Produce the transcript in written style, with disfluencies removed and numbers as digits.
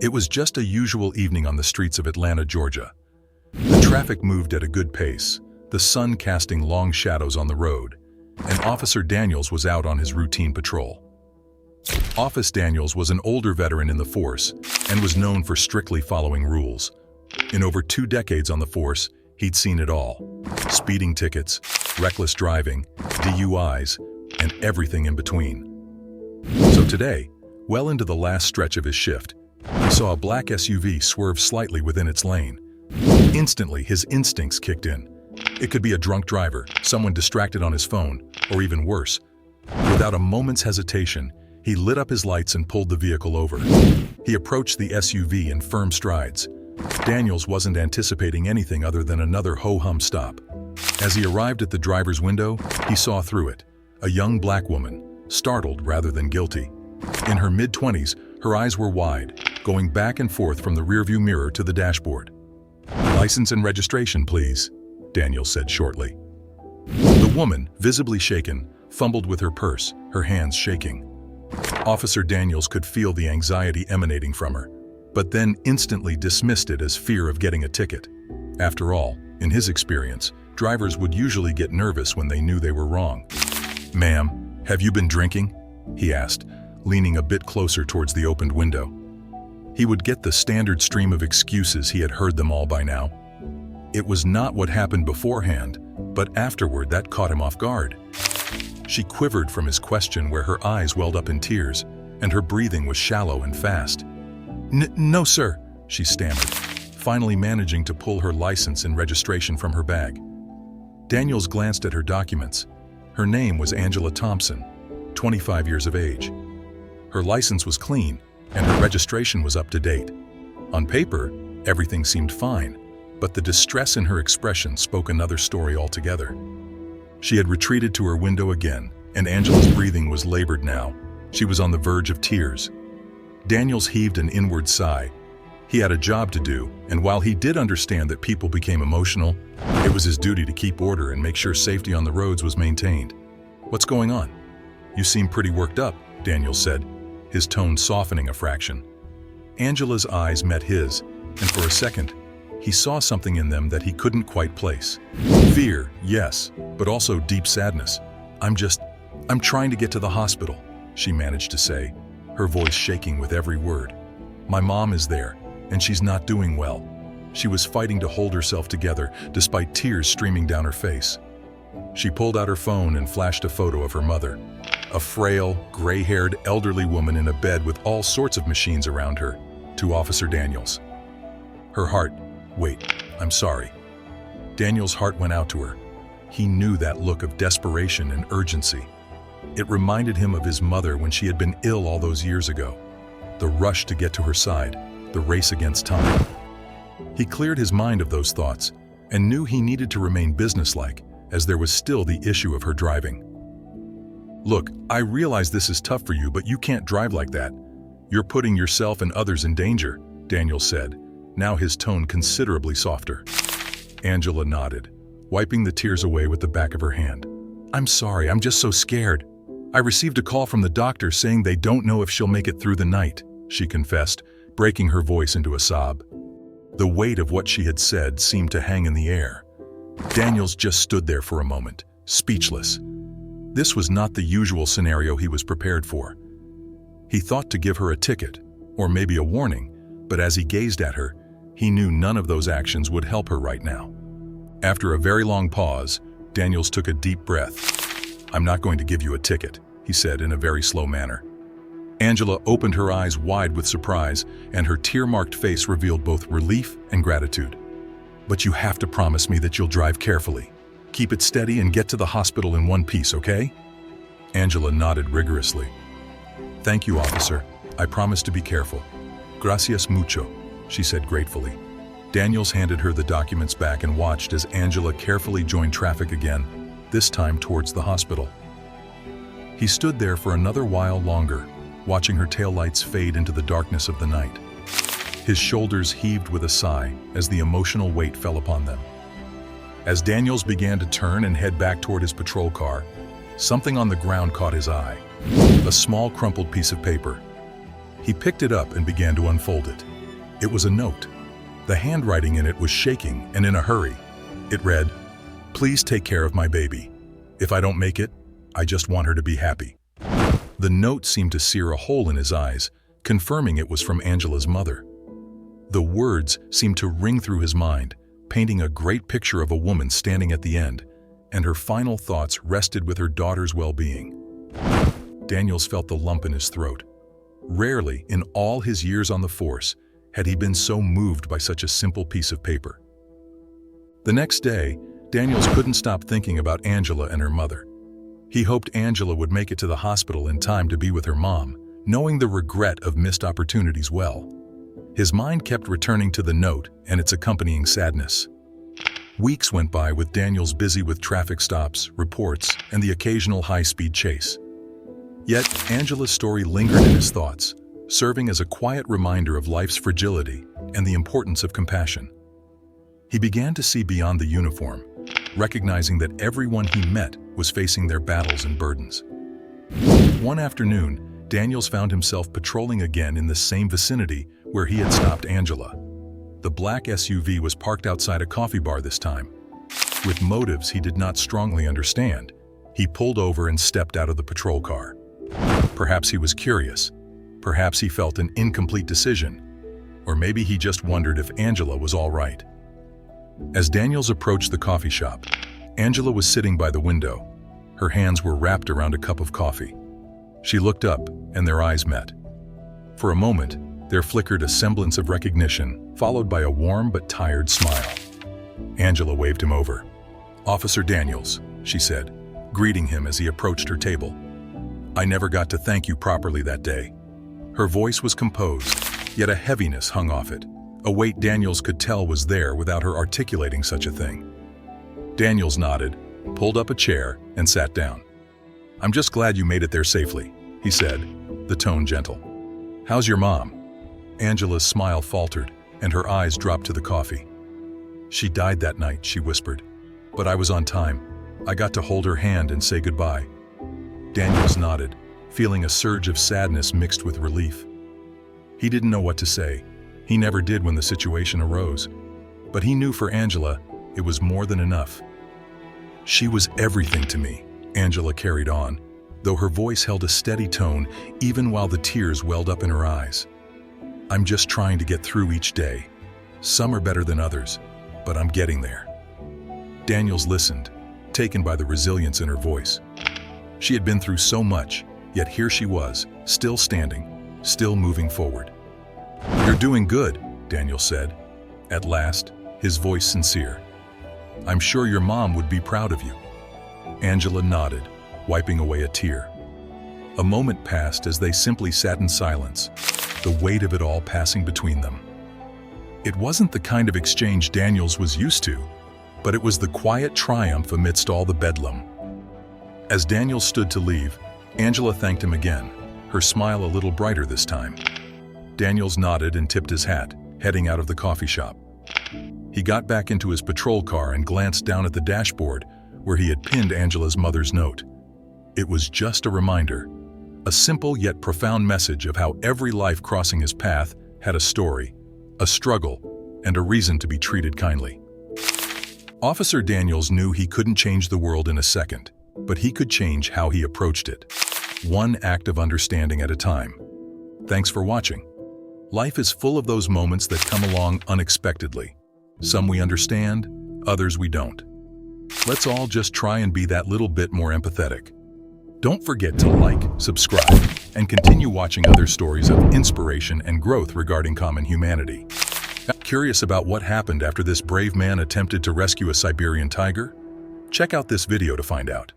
It was just a usual evening on the streets of Atlanta, Georgia. The traffic moved at a good pace, the sun casting long shadows on the road, and Officer Daniels was out on his routine patrol. Officer Daniels was an older veteran in the force and was known for strictly following rules. In over 2 decades on the force, he'd seen it all: speeding tickets, reckless driving, DUIs, and everything in between. So today, well into the last stretch of his shift, he saw a black SUV swerve slightly within its lane. Instantly, his instincts kicked in. It could be a drunk driver, someone distracted on his phone, or even worse. Without a moment's hesitation, he lit up his lights and pulled the vehicle over. He approached the SUV in firm strides. Daniels wasn't anticipating anything other than another ho-hum stop. As he arrived at the driver's window, he saw through it. A young black woman, startled rather than guilty. In her mid-20s, her eyes were wide, going back and forth from the rearview mirror to the dashboard. "License and registration, please," Daniels said shortly. The woman, visibly shaken, fumbled with her purse, her hands shaking. Officer Daniels could feel the anxiety emanating from her, but then instantly dismissed it as fear of getting a ticket. After all, in his experience, drivers would usually get nervous when they knew they were wrong. "Ma'am, have you been drinking?" he asked, leaning a bit closer towards the opened window. He would get the standard stream of excuses. He had heard them all by now. It was not what happened beforehand, but afterward that caught him off guard. She quivered from his question, where her eyes welled up in tears, and her breathing was shallow and fast. No, sir," she stammered, finally managing to pull her license and registration from her bag. Daniels glanced at her documents. Her name was Angela Thompson, 25 years of age. Her license was clean, and her registration was up to date. On paper, everything seemed fine, but the distress in her expression spoke another story altogether. She had retreated to her window again, and Angela's breathing was labored now. She was on the verge of tears. Daniels heaved an inward sigh. He had a job to do, and while he did understand that people became emotional, it was his duty to keep order and make sure safety on the roads was maintained. "What's going on? You seem pretty worked up," Daniels said, his tone softening a fraction. Angela's eyes met his, and for a second, he saw something in them that he couldn't quite place. Fear, yes, but also deep sadness. I'm trying to get to the hospital," she managed to say, her voice shaking with every word. "My mom is there, and she's not doing well." She was fighting to hold herself together, despite tears streaming down her face. She pulled out her phone and flashed a photo of her mother, a frail, gray-haired elderly woman in a bed with all sorts of machines around her, to Officer Daniels. Her heart, "Wait, I'm sorry." Daniel's heart went out to her. He knew that look of desperation and urgency. It reminded him of his mother when she had been ill all those years ago. The rush to get to her side, the race against time. He cleared his mind of those thoughts and knew he needed to remain businesslike, as there was still the issue of her driving. "Look, I realize this is tough for you, but you can't drive like that. You're putting yourself and others in danger," Daniels said, now his tone considerably softer. Angela nodded, wiping the tears away with the back of her hand. "I'm sorry, I'm just so scared. I received a call from the doctor saying they don't know if she'll make it through the night," she confessed, breaking her voice into a sob. The weight of what she had said seemed to hang in the air. Daniels just stood there for a moment, speechless. This was not the usual scenario he was prepared for. He thought to give her a ticket, or maybe a warning, but as he gazed at her, he knew none of those actions would help her right now. After a very long pause, Daniels took a deep breath. "I'm not going to give you a ticket," he said in a very slow manner. Angela opened her eyes wide with surprise, and her tear-marked face revealed both relief and gratitude. "But you have to promise me that you'll drive carefully. Keep it steady and get to the hospital in one piece, okay?" Angela nodded rigorously. "Thank you, officer. I promise to be careful." "Gracias mucho," she said gratefully. Daniels handed her the documents back and watched as Angela carefully joined traffic again, this time towards the hospital. He stood there for another while longer, watching her taillights fade into the darkness of the night. His shoulders heaved with a sigh as the emotional weight fell upon them. As Daniels began to turn and head back toward his patrol car, something on the ground caught his eye. A small crumpled piece of paper. He picked it up and began to unfold it. It was a note. The handwriting in it was shaking and in a hurry. It read, "Please take care of my baby. If I don't make it, I just want her to be happy." The note seemed to sear a hole in his eyes, confirming it was from Angela's mother. The words seemed to ring through his mind, painting a great picture of a woman standing at the end, and her final thoughts rested with her daughter's well-being. Daniels felt the lump in his throat. Rarely, in all his years on the force, had he been so moved by such a simple piece of paper. The next day, Daniels couldn't stop thinking about Angela and her mother. He hoped Angela would make it to the hospital in time to be with her mom, knowing the regret of missed opportunities well. His mind kept returning to the note and its accompanying sadness. Weeks went by with Daniels busy with traffic stops, reports, and the occasional high-speed chase. Yet, Angela's story lingered in his thoughts, serving as a quiet reminder of life's fragility and the importance of compassion. He began to see beyond the uniform, recognizing that everyone he met was facing their battles and burdens. One afternoon, Daniels found himself patrolling again in the same vicinity where he had stopped Angela. The black SUV was parked outside a coffee bar this time. With motives he did not strongly understand, he pulled over and stepped out of the patrol car. Perhaps he was curious. Perhaps he felt an incomplete decision. Or maybe he just wondered if Angela was all right. As Daniels approached the coffee shop, Angela was sitting by the window. Her hands were wrapped around a cup of coffee. She looked up, and their eyes met. For a moment, there flickered a semblance of recognition, followed by a warm but tired smile. Angela waved him over. "Officer Daniels," she said, greeting him as he approached her table. "I never got to thank you properly that day." Her voice was composed, yet a heaviness hung off it, a weight Daniels could tell was there without her articulating such a thing. Daniels nodded, pulled up a chair, and sat down. "I'm just glad you made it there safely," he said, the tone gentle. "How's your mom?" Angela's smile faltered, and her eyes dropped to the coffee. "She died that night," she whispered. "But I was on time. I got to hold her hand and say goodbye." Daniels nodded, feeling a surge of sadness mixed with relief. He didn't know what to say. He never did when the situation arose. But he knew for Angela, it was more than enough. "She was everything to me," Angela carried on, though her voice held a steady tone even while the tears welled up in her eyes. "I'm just trying to get through each day. Some are better than others, but I'm getting there." Daniels listened, taken by the resilience in her voice. She had been through so much, yet here she was, still standing, still moving forward. "You're doing good," Daniels said. At last, his voice sincere. "I'm sure your mom would be proud of you." Angela nodded, wiping away a tear. A moment passed as they simply sat in silence, the weight of it all passing between them. It wasn't the kind of exchange Daniels was used to, but it was the quiet triumph amidst all the bedlam. As Daniels stood to leave, Angela thanked him again, her smile a little brighter this time. Daniels nodded and tipped his hat, heading out of the coffee shop. He got back into his patrol car and glanced down at the dashboard where he had pinned Angela's mother's note. It was just a reminder, a simple yet profound message of how every life crossing his path had a story, a struggle, and a reason to be treated kindly. Officer Daniels knew he couldn't change the world in a second, but he could change how he approached it, one act of understanding at a time. Thanks for watching. Life is full of those moments that come along unexpectedly. Some we understand, others we don't. Let's all just try and be that little bit more empathetic. Don't forget to like, subscribe, and continue watching other stories of inspiration and growth regarding common humanity. Curious about what happened after this brave man attempted to rescue a Siberian tiger? Check out this video to find out.